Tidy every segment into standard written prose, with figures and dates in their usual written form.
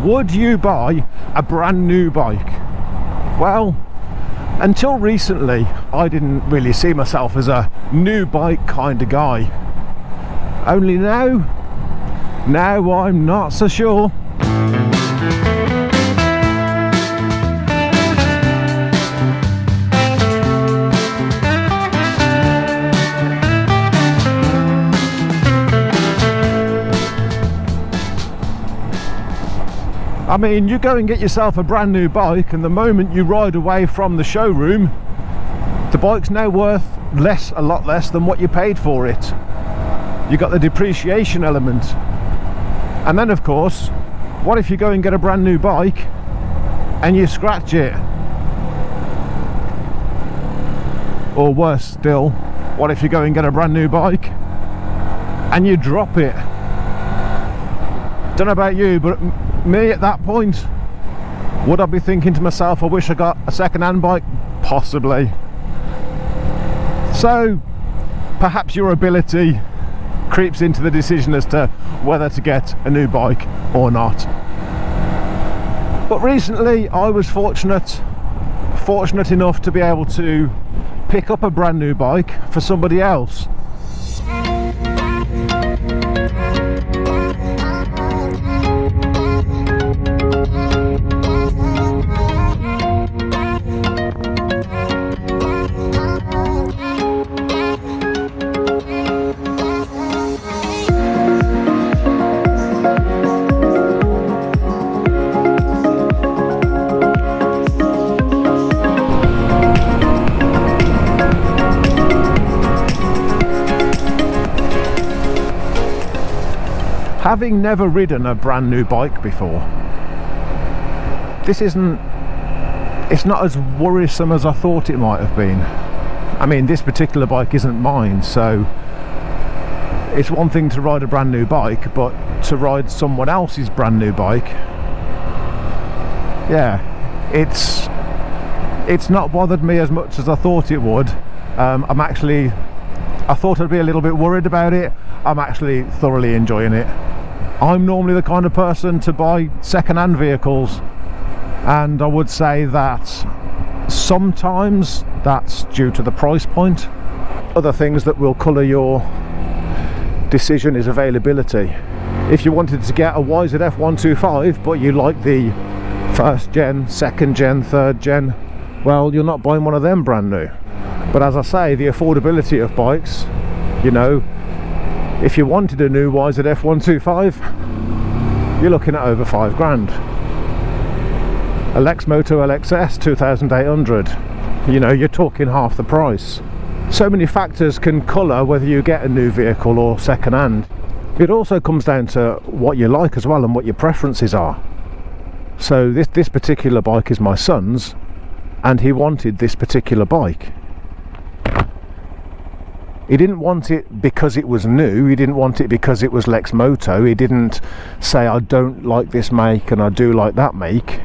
would you buy a brand new bike? Well, until recently, I didn't really see myself as a new bike kind of guy. Only now I'm not so sure. I mean, you go and get yourself a brand new bike, and the moment you ride away from the showroom, the bike's now worth a lot less than what you paid for it. You got the depreciation element. And then of course, what if you go and get a brand new bike and you scratch it? Or worse still, what if you go and get a brand new bike and you drop it? Don't know about you, but me at that point, would I be thinking to myself, I wish I got a second-hand bike? Possibly. So perhaps your ability creeps into the decision as to whether to get a new bike or not. But recently I was fortunate enough to be able to pick up a brand new bike for somebody else. Having never ridden a brand new bike before, it's not as worrisome as I thought it might have been. I mean, this particular bike isn't mine, so it's one thing to ride a brand new bike, but to ride someone else's brand new bike, yeah, it's not bothered me as much as I thought it would. I thought I'd be a little bit worried about it. I'm actually thoroughly enjoying it. I'm normally the kind of person to buy second-hand vehicles, and I would say that sometimes that's due to the price point. Other things that will colour your decision is availability. If you wanted to get a YZF R125 but you like the first gen, second gen, third gen, well, you're not buying one of them brand new. But as I say, the affordability of bikes, you know, if you wanted a new YZF R125, you're looking at over £5 grand. A lexmoto LXS 2800, you know, you're talking half the price. So many factors can colour whether you get a new vehicle or second hand. It also comes down to what you like as well and what your preferences are. So this particular bike is my son's, and he wanted this particular bike. He didn't want it because it was new, he didn't want it because it was lexmoto, he didn't say I don't like this make and I do like that make.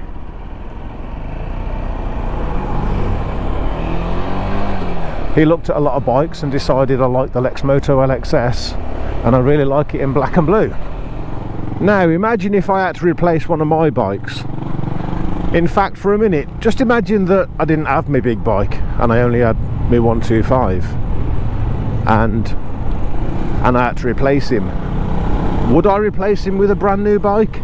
He looked at a lot of bikes and decided I like the lexmoto LXS and I really like it in black and blue. Now imagine if I had to replace one of my bikes. In fact, for a minute, just imagine that I didn't have my big bike and I only had my 125. And I had to replace him. Would I replace him with a brand new bike?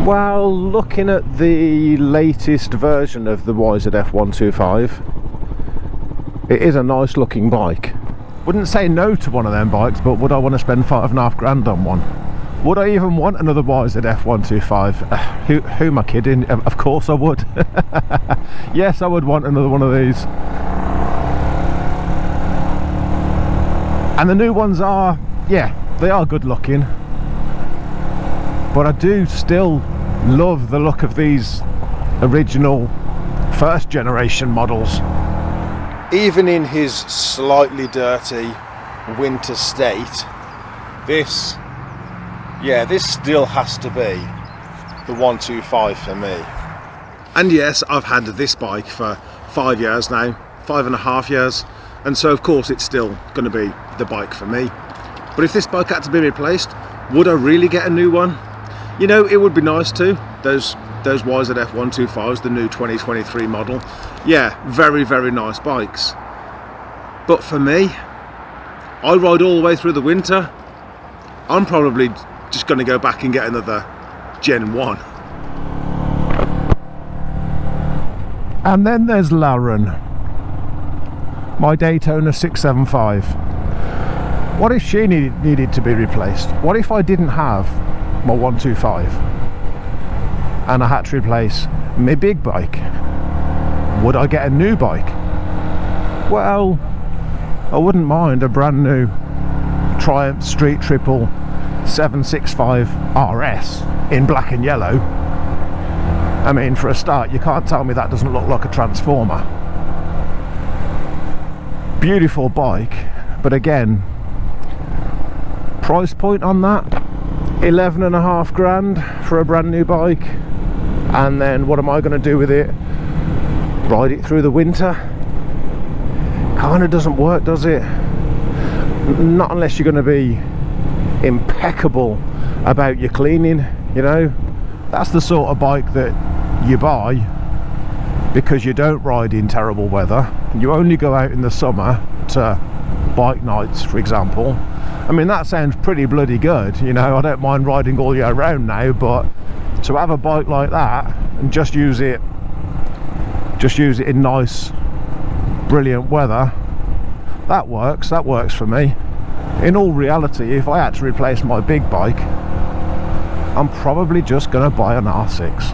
Well, looking at the latest version of the YZF R125, it is a nice looking bike. Wouldn't say no to one of them bikes, but would I want to spend £5.5 grand on one? Would I even want another YZF R125? Who am I kidding? Of course I would. Yes, I would want another one of these. And the new ones are, yeah, they are good looking, but I do still love the look of these original first generation models. Even in his slightly dirty winter state, this still has to be the 125 for me. And yes, I've had this bike for 5 years now, 5.5 years, and so of course it's still going to be the bike for me. But if this bike had to be replaced, would I really get a new one? You know, it would be nice too, those YZF R125s, the new 2023 model. Yeah, very, very nice bikes. But for me, I ride all the way through the winter. I'm probably just going to go back and get another Gen 1. And then there's Lauren, my Daytona 675. What if she needed to be replaced? What if I didn't have my 125 and I had to replace my big bike? Would I get a new bike? Well, I wouldn't mind a brand new Triumph Street Triple 765 RS in black and yellow. I mean, for a start, you can't tell me that doesn't look like a transformer. Beautiful bike, but again, price point on that, 11.5 grand for a brand new bike. And then what am I going to do with it? Ride it through the winter? Kind of doesn't work, does it? Not unless you're going to be impeccable about your cleaning, you know. That's the sort of bike that you buy because you don't ride in terrible weather. You only go out in the summer to bike nights, for example. I mean, that sounds pretty bloody good, you know. I don't mind riding all year round now, but to have a bike like that and just use it in nice, brilliant weather, that works for me. In all reality, if I had to replace my big bike, I'm probably just going to buy an R6.